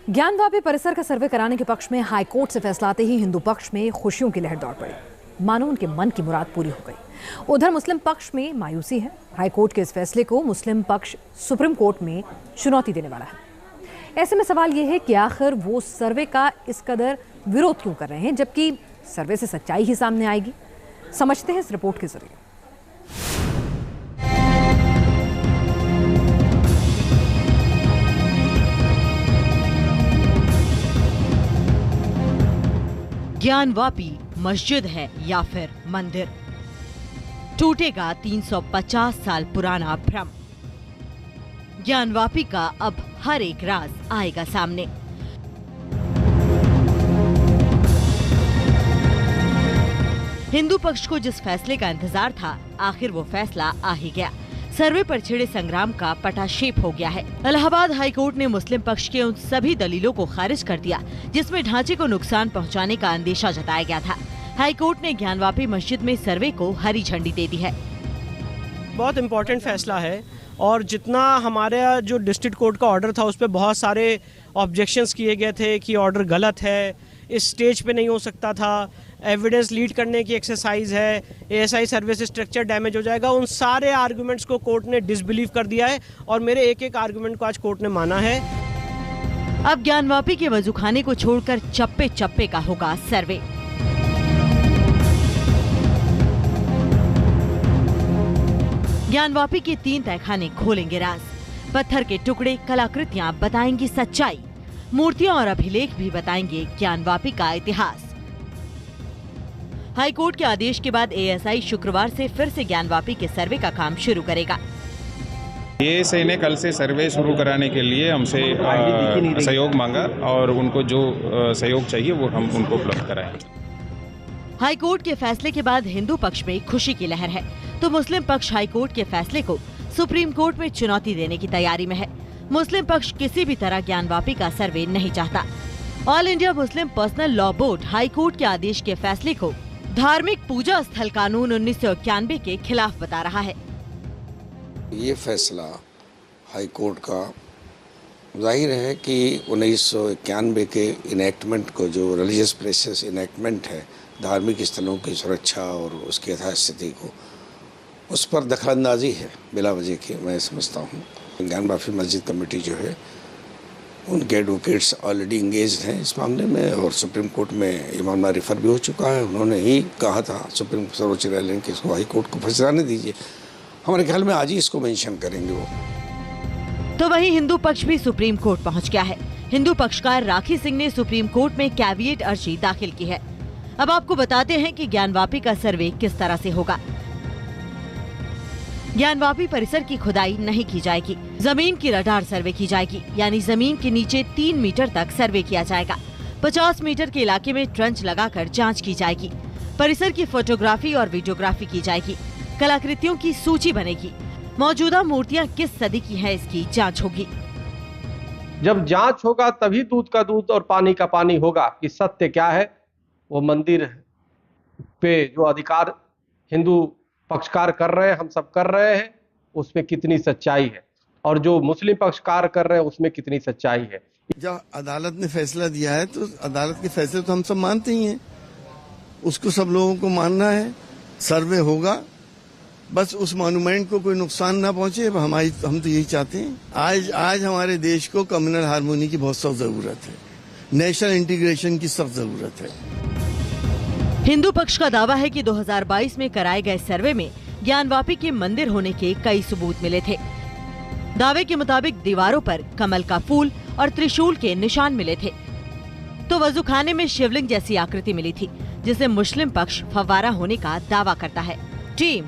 ज्ञानवापी परिसर का सर्वे कराने के पक्ष में हाईकोर्ट से फैसला आते ही हिंदू पक्ष में खुशियों की लहर दौड़ पड़ी। मानो उनके मन की मुराद पूरी हो गई। उधर मुस्लिम पक्ष में मायूसी है। हाईकोर्ट के इस फैसले को मुस्लिम पक्ष सुप्रीम कोर्ट में चुनौती देने वाला है। ऐसे में सवाल यह है कि आखिर वो सर्वे का इस कदर विरोध क्यों कर रहे हैं, जबकि सर्वे से सच्चाई ही सामने आएगी। समझते हैं इस रिपोर्ट के जरिए। ज्ञानवापी मस्जिद है या फिर मंदिर? टूटेगा 350 साल पुराना भ्रम। ज्ञानवापी का अब हर एक राज आएगा सामने। हिंदू पक्ष को जिस फैसले का इंतजार था, आखिर वो फैसला आ ही गया। सर्वे पर छिड़े संग्राम का पटाक्षेप हो गया है। इलाहाबाद हाईकोर्ट ने मुस्लिम पक्ष के उन सभी दलीलों को खारिज कर दिया जिसमें ढांचे को नुकसान पहुंचाने का अंदेशा जताया गया था। हाईकोर्ट ने ज्ञानवापी मस्जिद में सर्वे को हरी झंडी दे दी है। बहुत इम्पोर्टेंट फैसला है और जितना हमारे जो डिस्ट्रिक्ट कोर्ट का ऑर्डर था उस पर बहुत सारे ऑब्जेक्शंस किए गए थे कि ऑर्डर गलत है, इस स्टेज पे नहीं हो सकता था, एविडेंस लीड करने की एक्सरसाइज है, एएसआई सर्वे से स्ट्रक्चर डैमेज हो जाएगा, उन सारे आर्गुमेंट्स को कोर्ट ने डिसबिलीव कर दिया है और मेरे एक एक आर्गुमेंट को आज कोर्ट ने माना है। अब ज्ञानवापी के वजूखाने को छोड़कर चप्पे चप्पे का होगा सर्वे। ज्ञानवापी के 3 तहखाने खोलेंगे राज। पत्थर के टुकड़े, कलाकृतियां बताएंगी सच्चाई। मूर्तियां और अभिलेख भी बताएंगे ज्ञानवापी का इतिहास। हाईकोर्ट के आदेश के बाद एएसआई शुक्रवार से फिर से ज्ञानवापी के सर्वे का काम शुरू करेगा। एएसआई ने कल से सर्वे शुरू कराने के लिए हमसे सहयोग मांगा और उनको जो सहयोग चाहिए वो हम उनको उपलब्ध कराएंगे। हाईकोर्ट के फैसले के बाद हिंदू पक्ष में खुशी की लहर है, तो मुस्लिम पक्ष हाईकोर्ट के फैसले को सुप्रीम कोर्ट में चुनौती देने की तैयारी में है। मुस्लिम पक्ष किसी भी तरह ज्ञानवापी का सर्वे नहीं चाहता। All India Muslim personal law board high court के आदेश के फैसले को धार्मिक पूजा स्थल कानून 1991 के खिलाफ बता रहा है। ये फैसला हाईकोर्ट का जाहिर है कि 1991 के इनेक्टमेंट को, जो रिलीजियस प्लेसेस इनेक्टमेंट है, धार्मिक स्थलों की सुरक्षा और उसकी यथास्थिति को, उस पर दखलंदाजी है बिला वजह की, मैं समझता हूँ। ज्ञानवापी मस्जिद कमेटी जो है, उनके एडवोकेट्स ऑलरेडी इंगेज्ड हैं इस मामले में और सुप्रीम कोर्ट में ये मामला रेफर भी हो चुका है। उन्होंने ही कहा था सुप्रीम सर्वोच्च न्यायालय कि इसको हाई कोर्ट को फैसलाने दीजिए। हमारे ख्याल में आज ही इसको मेंशन करेंगे वो। तो वहीं हिंदू पक्ष भी सुप्रीम कोर्ट पहुंच गया है। हिंदू पक्षकार राखी सिंह ने सुप्रीम कोर्ट में कैविएट अर्जी दाखिल की है। अब आपको बताते हैं कि ज्ञानवापी का सर्वे किस तरह से होगा। ज्ञानवापी परिसर की खुदाई नहीं की जाएगी, जमीन की रडार सर्वे की जाएगी, यानी जमीन के नीचे 3 मीटर तक सर्वे किया जाएगा। 50 मीटर के इलाके में ट्रंच लगाकर जांच की जाएगी। परिसर की फोटोग्राफी और वीडियोग्राफी की जाएगी। कलाकृतियों की सूची बनेगी। मौजूदा मूर्तियां किस सदी की हैं, इसकी जांच होगी। जब जांच होगा तभी दूध का दूध और पानी का पानी होगा कि सत्य क्या है। वो मंदिर पे जो अधिकार हिंदू पक्षकार कर रहे हैं, हम सब कर रहे हैं, उसमें कितनी सच्चाई है और जो मुस्लिम पक्षकार कर रहे हैं उसमें कितनी सच्चाई है। जब अदालत ने फैसला दिया है तो अदालत के फैसले तो हम सब मानते ही हैं, उसको सब लोगों को मानना है। सर्वे होगा, बस उस मॉन्यूमेंट को कोई नुकसान ना पहुंचे, हम तो यही चाहते हैं। आज हमारे देश को कम्युनल हार्मोनी की बहुत सख्त जरूरत है, नेशनल इंटीग्रेशन की सख्त जरूरत है। हिंदू पक्ष का दावा है कि 2022 में कराए गए सर्वे में ज्ञानवापी के मंदिर होने के कई सबूत मिले थे। दावे के मुताबिक दीवारों पर कमल का फूल और त्रिशूल के निशान मिले थे। तो वजूखाने में शिवलिंग जैसी आकृति मिली थी, जिसे मुस्लिम पक्ष फव्वारा होने का दावा करता है। टीम